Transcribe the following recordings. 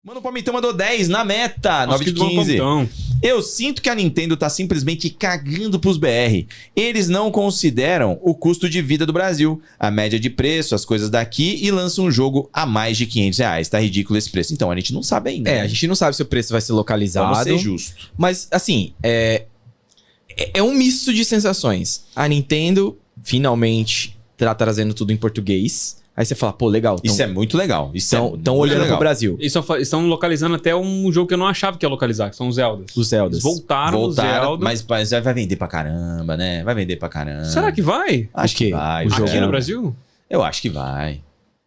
Mano, o Palmitão mandou 10 na meta, 9 de 15. Eu sinto que a Nintendo tá simplesmente cagando pros BR. Eles não consideram o custo de vida do Brasil, a média de preço, as coisas daqui e lançam um jogo a mais de R$500. Tá ridículo esse preço. Então, a gente não sabe ainda. A gente não sabe se o preço vai ser localizado. Vamos ser justo. Mas, assim, é um misto de sensações. A Nintendo, finalmente, tá trazendo tudo em português. Aí você fala, pô, legal. Isso é muito legal. Estão olhando pro Brasil. Estão localizando até um jogo que eu não achava que ia localizar, que são os Zeldas. Os Zeldas. Eles voltaram os Zelda. Mas vai vender pra caramba, né? Vai vender pra caramba. Será que vai? Acho que vai. Aqui no Brasil? Eu acho que vai.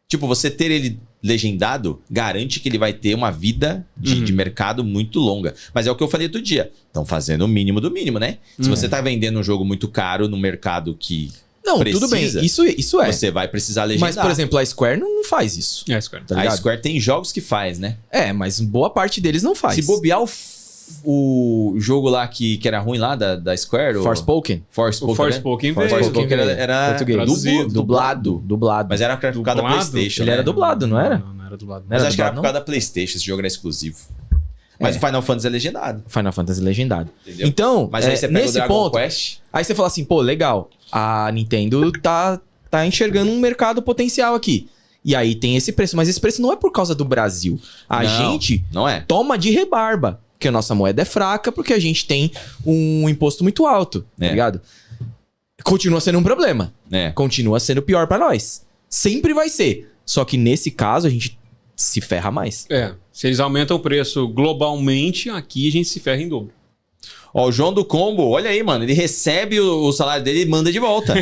Tipo, você ter ele legendado garante que ele vai ter uma vida de mercado muito longa. Mas é o que eu falei outro dia. Estão fazendo o mínimo do mínimo, né? Se você tá vendendo um jogo muito caro no mercado que... Não, precisa, tudo bem, isso é. Você vai precisar legendar. Mas, por exemplo, a Square não faz isso. É, a Square. Tá ligado? A Square tem jogos que faz, né? Mas boa parte deles não faz. Se bobear o jogo lá que era ruim lá da Square... Forspoken. Forspoken era dublado. Mas era por causa da PlayStation. Ele era dublado, não era? Não era dublado. Mas acho que era por causa da PlayStation, esse jogo era exclusivo. Mas o Final Fantasy é legendado. Final Fantasy é legendado. Entendeu? Então, mas aí você pega nesse o Dragon ponto, Quest... Aí você fala assim, pô, legal. A Nintendo tá enxergando um mercado potencial aqui. E aí tem esse preço. Mas esse preço não é por causa do Brasil. A gente toma de rebarba. Porque a nossa moeda é fraca, porque a gente tem um imposto muito alto, tá ligado? Continua sendo um problema. Continua sendo pior pra nós. Sempre vai ser. Só que nesse caso, a gente se ferra mais. Se eles aumentam o preço globalmente, aqui a gente se ferra em dobro. Ó, o João do Combo, olha aí, mano. Ele recebe o salário dele e manda de volta.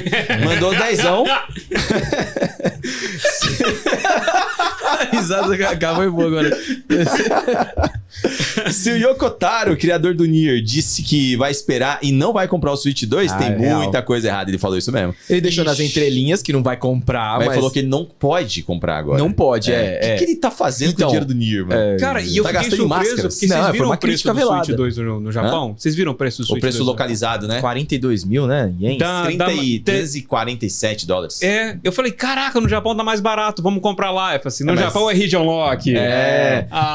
Mandou 10ão. A risada acaba foi boa agora. Se o Yokotaro, criador do Nier, disse que vai esperar e não vai comprar o Switch 2, tem muita coisa errada. Ele falou isso mesmo. Ele deixou nas entrelinhas que não vai comprar, mas falou que ele não pode comprar agora. Não pode, O que ele tá fazendo com o dinheiro do Nier, mano? Cara, e eu fiquei surpreso porque vocês viram o preço do Switch 2 no Japão? Vocês viram o preço do Switch 2? O preço localizado, né? 42 mil, né? Ienes. 347 dólares. Eu falei, caraca, no Japão tá mais barato, vamos comprar lá. Eu falei assim, no Japão é Region Lock.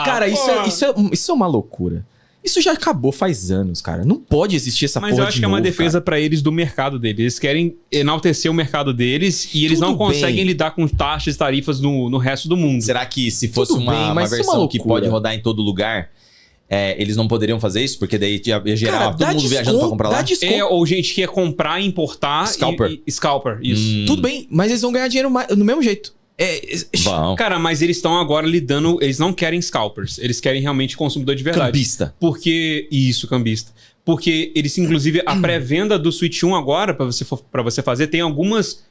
Cara, isso é uma loucura. Isso já acabou faz anos, cara. Não pode existir essa porra de novo. Mas eu acho que é uma defesa pra eles do mercado deles. Eles querem enaltecer o mercado deles e eles não conseguem lidar com taxas e tarifas no resto do mundo. Será que se fosse uma versão que pode rodar em todo lugar, eles não poderiam fazer isso? Porque daí ia gerar todo mundo viajando pra comprar lá? Ou gente que ia comprar e importar. Scalper, isso. Tudo bem, mas eles vão ganhar dinheiro do mesmo jeito. Cara, mas eles estão agora lidando... Eles não querem scalpers. Eles querem realmente consumidor de verdade. Cambista. Cambista. Porque eles, inclusive, a pré-venda do Switch 1 agora, pra você fazer, tem algumas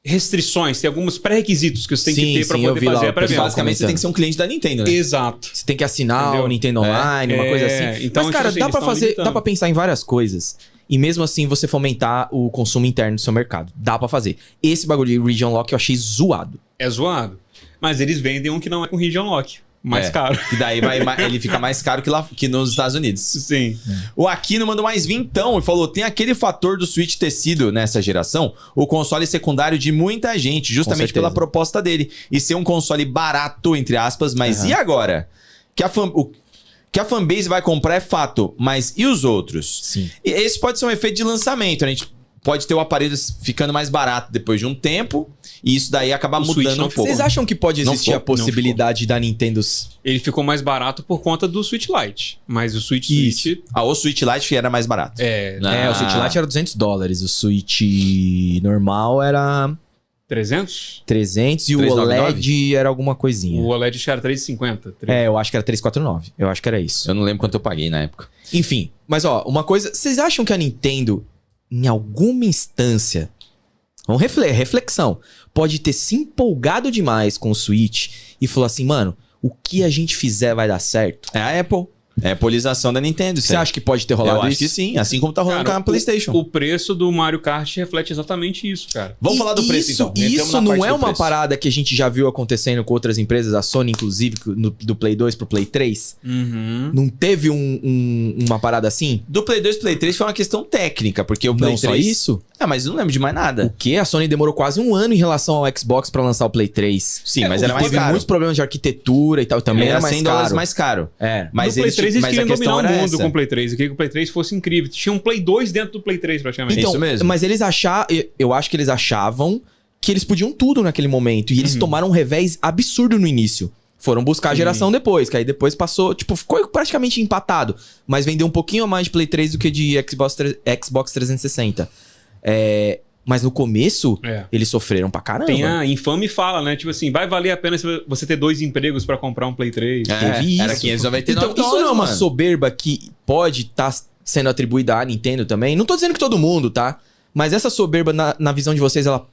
restrições, tem alguns pré-requisitos que você tem que ter pra poder fazer a pré-venda. Basicamente, você tem que ser um cliente da Nintendo, né? Exato. Você tem que assinar o Nintendo Online, uma coisa assim. Então, mas, cara, dá pra pensar em várias coisas. E mesmo assim, você fomentar o consumo interno do seu mercado. Dá pra fazer. Esse bagulho de Region Lock eu achei zoado. É zoado. Mas eles vendem um que não é com Region Lock. Mais caro. E daí ele fica mais caro que nos Estados Unidos. Sim. O Aquino mandou mais vintão e falou: tem aquele fator do Switch ter sido, nessa geração, o console secundário de muita gente, justamente pela proposta dele. E ser um console barato, entre aspas, mas e agora? Que a fanbase vai comprar é fato, mas e os outros? Sim. E esse pode ser um efeito de lançamento. A gente pode ter o aparelho ficando mais barato depois de um tempo, e isso daí acaba mudando um pouco. Vocês acham que pode existir a possibilidade da Nintendo... Ele ficou mais barato por conta do Switch Lite, mas o Switch... o Switch Lite era mais barato. O Switch Lite era $200, o Switch normal era... 300? 300 e o OLED era alguma coisinha. O OLED acho que era 350. Eu acho que era 349. Eu acho que era isso. Eu não lembro quanto eu paguei na época. Enfim, mas uma coisa... Vocês acham que a Nintendo, em alguma instância... Vamos reflexão. Pode ter se empolgado demais com o Switch e falou assim, mano, o que a gente fizer vai dar certo? É a Apple. É a polização da Nintendo. Você acha que pode ter rolado isso? Eu acho que sim, assim como tá rolando com a PlayStation. O preço do Mario Kart reflete exatamente isso, cara. Vamos falar do preço, então. Isso não é uma parada que a gente já viu acontecendo com outras empresas, a Sony, inclusive, do Play 2 pro Play 3? Não teve uma parada assim? Do Play 2 pro Play 3 foi uma questão técnica, porque o Play 3... Não só isso? Mas não lembro de mais nada. O quê? A Sony demorou quase um ano em relação ao Xbox pra lançar o Play 3. Sim, mas era mais caro. Teve muitos problemas de arquitetura e tal, também era mais caro. $100 mais caro. Mas no Play 3 eles queriam dominar o mundo com o Play 3. Eu queria que o Play 3 fosse incrível. Tinha um Play 2 dentro do Play 3, praticamente. Então, isso mesmo. Mas eles eu acho que eles achavam que eles podiam tudo naquele momento. E eles tomaram um revés absurdo no início. Foram buscar a geração depois, que aí depois passou... Tipo, ficou praticamente empatado. Mas vendeu um pouquinho a mais de Play 3 do que de Xbox 360. Mas no começo, eles sofreram pra caramba. Tem a infame fala, né? Tipo assim, vai valer a pena você ter 2 empregos pra comprar um Play 3. Teve isso. Era $599. Então, isso não é uma soberba que pode estar sendo atribuída à Nintendo também? Não tô dizendo que todo mundo, tá? Mas essa soberba, na visão de vocês, ela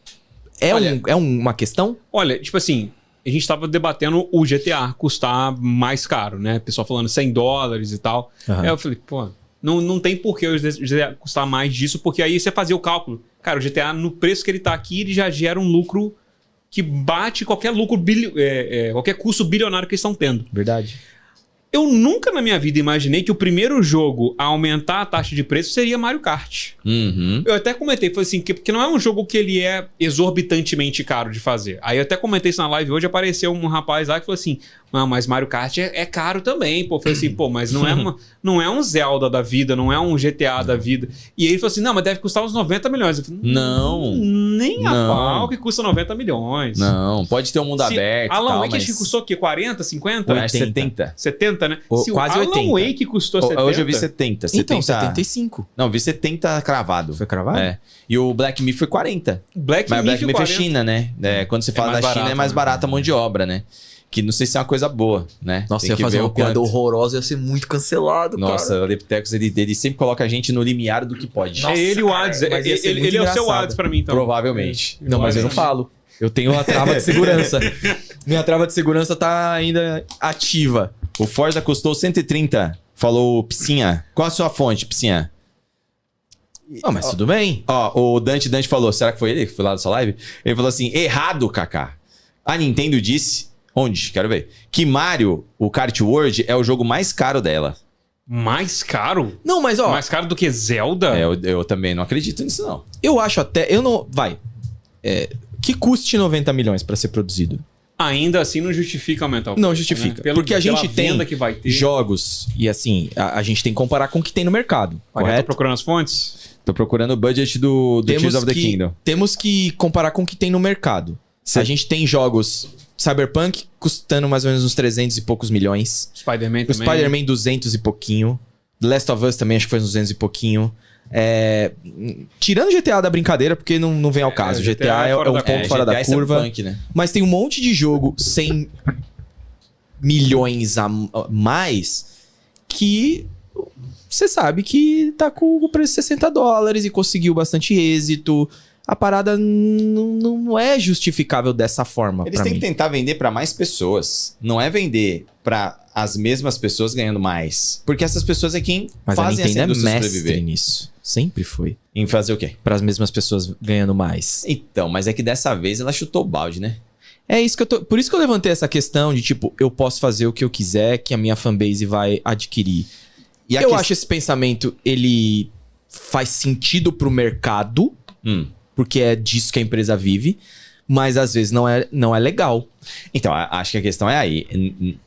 é uma questão? Olha, tipo assim, a gente tava debatendo o GTA custar mais caro, né? O pessoal falando $100 e tal. Aí eu falei, pô, não tem porquê o GTA custar mais disso, porque aí você fazia o cálculo. Cara, o GTA, no preço que ele tá aqui, ele já gera um lucro que bate qualquer lucro, qualquer custo bilionário que eles estão tendo. Verdade. Eu nunca na minha vida imaginei que o primeiro jogo a aumentar a taxa de preço seria Mario Kart. Eu até comentei, falei assim, porque não é um jogo que ele é exorbitantemente caro de fazer. Aí eu até comentei isso na live hoje, apareceu um rapaz lá que falou assim, mas Mario Kart é caro também. Pô, eu falei assim, mas não é um Zelda da vida, não é um GTA da vida. E ele falou assim, não, mas deve custar uns 90 milhões. Eu falei, nem a pau que custa 90 milhões. Não, pode ter um mundo aberto. Alan Wake acho que custou o quê? 40, 50? 70. 70, né? Se quase o Alan 80. Wake custou 70... Hoje eu vi 70. Então, 75. Não, vi 70 cravado. Foi cravado? E o Black Myth foi 40. Mas o Black Myth é China, né? Quando você fala da China, é mais barata a mão de obra, né? Que não sei se é uma coisa boa, né? Nossa, ia fazer uma piada horrorosa, ia ser muito cancelado, cara. Nossa, o Leptecos, ele sempre coloca a gente no limiar do que pode. Nossa, ele e o Ades. Ele é o seu Ades pra mim, então. Provavelmente. Não, mas eu não falo. Eu tenho a trava de segurança. Minha trava de segurança tá ainda ativa. O Forza custou 130, falou Psinha. Qual a sua fonte, Psinha? Mas tudo bem. O Dante falou, será que foi ele que foi lá da sua live? Ele falou assim, errado, Kaká. A Nintendo disse... Onde? Quero ver. Que Mario, o Kart World, é o jogo mais caro dela. Mais caro? Não, mas mais caro do que Zelda? Eu também não acredito nisso, não. Eu acho até... Eu não... que custe 90 milhões pra ser produzido. Ainda assim não justifica aumentar o preço. Não justifica. Né? Porque a gente tem que vai ter. Jogos e assim, a gente tem que comparar com o que tem no mercado. Tô procurando as fontes? Tô procurando o budget do Tears of the Kingdom. Temos que comparar com o que tem no mercado. A gente tem jogos... Cyberpunk custando mais ou menos uns 300 e poucos milhões. Spider-Man também. O Spider-Man 200 e pouquinho. The Last of Us também acho que foi uns 200 e pouquinho. Tirando GTA da brincadeira, porque não vem ao caso. GTA é um ponto fora da curva. Cyberpunk, né? Mas tem um monte de jogo 100 milhões a mais que você sabe que tá com o preço de $60 e conseguiu bastante êxito. A parada não é justificável dessa forma. Eles têm que tentar vender para mais pessoas. Não é vender para as mesmas pessoas ganhando mais. Porque essas pessoas é quem fazem essa indústria sobreviver. Nisso. Sempre foi. Em fazer o quê? Para as mesmas pessoas ganhando mais. Então, mas é que dessa vez ela chutou o balde, né? É isso que por isso que eu levantei essa questão de tipo, eu posso fazer o que eu quiser, que a minha fanbase vai adquirir. E eu acho esse pensamento, ele faz sentido pro mercado. Porque é disso que a empresa vive, mas às vezes não é legal. Então, acho que a questão é aí.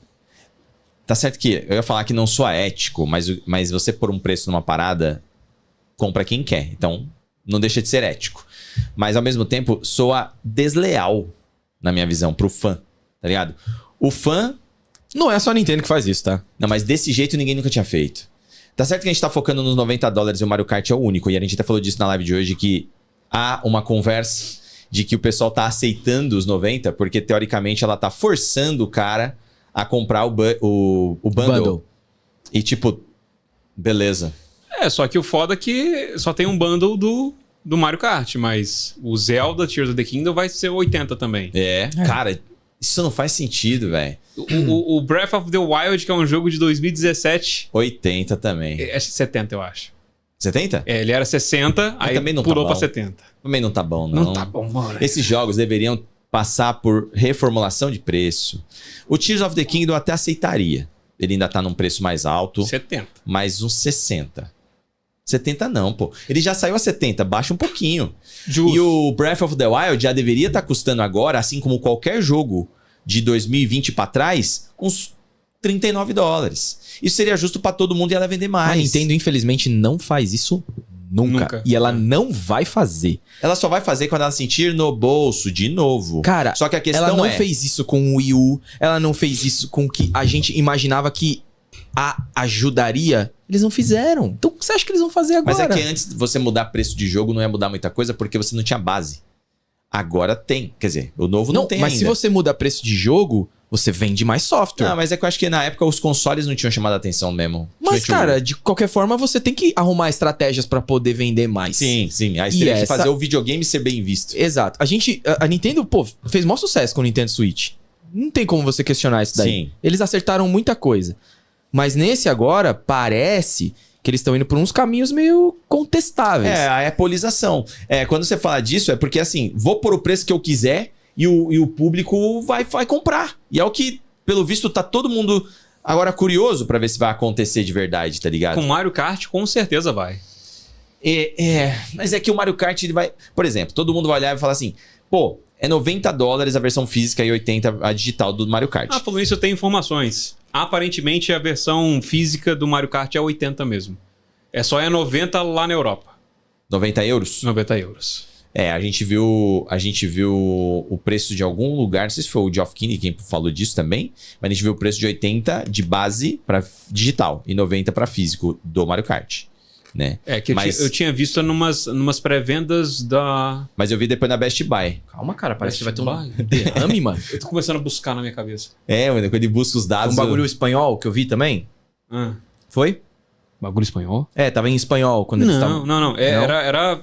Tá certo que eu ia falar que não soa ético, mas você pôr um preço numa parada, compra quem quer. Então, não deixa de ser ético. Mas, ao mesmo tempo, soa desleal, na minha visão, pro fã, tá ligado? O fã... Não é só a Nintendo que faz isso, tá? Não, mas desse jeito ninguém nunca tinha feito. Tá certo que a gente tá focando nos $90 e o Mario Kart é o único, e a gente até falou disso na live de hoje, que há uma conversa de que o pessoal tá aceitando os 90, porque teoricamente ela tá forçando o cara a comprar o bundle. E tipo, beleza. Só que o foda é que só tem um bundle do Mario Kart, mas o Zelda Tears of the Kingdom vai ser 80 também. Cara, Isso não faz sentido, velho. O Breath of the Wild, que é um jogo de 2017... 80 também. Acho que 70, eu acho. 70? É, ele era 60, aí também não pulou pra 70. Também não tá bom, não. Não tá bom, mano. Esses jogos deveriam passar por reformulação de preço. O Tears of the Kingdom eu até aceitaria. Ele ainda tá num preço mais alto. 70. Mais uns 60. 70 não, pô. Ele já saiu a 70, baixa um pouquinho. Justo. E o Breath of the Wild já deveria estar custando agora, assim como qualquer jogo de 2020 pra trás, uns $39. Isso seria justo pra todo mundo e ela vender mais. A Nintendo, infelizmente, não faz isso nunca. E ela não vai fazer. Ela só vai fazer quando ela sentir no bolso de novo. Cara, só que a questão ela não fez isso com o Wii U, ela não fez isso com o que a gente imaginava que ajudaria. Eles não fizeram. Então o que você acha que eles vão fazer agora? Mas é que antes você mudar preço de jogo não ia mudar muita coisa porque você não tinha base. Agora tem. Quer dizer, o novo não tem mas ainda. Se você muda preço de jogo, você vende mais software. Não, mas é que eu acho que na época os consoles não tinham chamado a atenção mesmo. Mas, cara, de qualquer forma, você tem que arrumar estratégias pra poder vender mais. Sim. Aí você tem que fazer o videogame ser bem visto. Exato. A Nintendo, pô, fez maior sucesso com o Nintendo Switch. Não tem como você questionar isso daí. Sim. Eles acertaram muita coisa. Mas nesse agora, parece que eles estão indo por uns caminhos meio contestáveis. É, a appolização. Quando você fala disso, é porque assim, vou pôr o preço que eu quiser e o público vai comprar. E é o que, pelo visto, tá todo mundo agora curioso pra ver se vai acontecer de verdade, tá ligado? Com Mario Kart, com certeza vai. Mas é que o Mario Kart, ele vai... Por exemplo, todo mundo vai olhar e falar assim, pô, é $90 a versão física e 80 a digital do Mario Kart. Falando isso, eu tenho informações. Aparentemente, a versão física do Mario Kart é 80 mesmo. Só é 90 lá na Europa. 90 euros? 90 euros. A gente viu o preço de algum lugar, não sei se foi o Geoff Keighley quem falou disso também, mas a gente viu o preço de 80 de base para digital e 90 para físico do Mario Kart. Né? Eu tinha visto numas pré-vendas da... Mas eu vi depois na Best Buy. Calma, cara, parece que vai ter um derrame, mano. Eu tô começando a buscar na minha cabeça. Mano, quando ele busca os dados... Um bagulho espanhol que eu vi também? Foi? Bagulho espanhol? Tava em espanhol quando eles estavam... Não. Era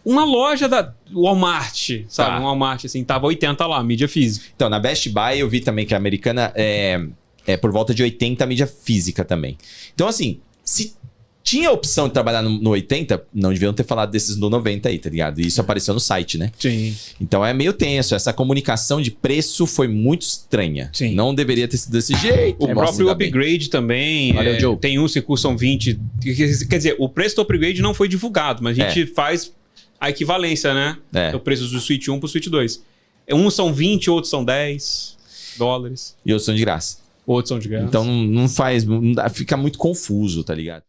uma loja da Walmart, sabe? Tá. Um Walmart, assim, tava 80 lá, mídia física. Então, na Best Buy eu vi também que a americana é por volta de 80 a mídia física também. Então, assim, se tinha a opção de trabalhar no 80, não deviam ter falado desses no 90 aí, tá ligado? E isso apareceu no site, né? Sim. Então é meio tenso. Essa comunicação de preço foi muito estranha. Sim. Não deveria ter sido desse jeito. O próprio upgrade também. Tem uns que custam 20. Quer dizer, o preço do upgrade não foi divulgado, mas a gente faz a equivalência, né? O preço do Switch 1 pro Switch 2. Uns são 20, outros são $10. E outros são de graça. Outros são de graça. Então fica muito confuso, tá ligado?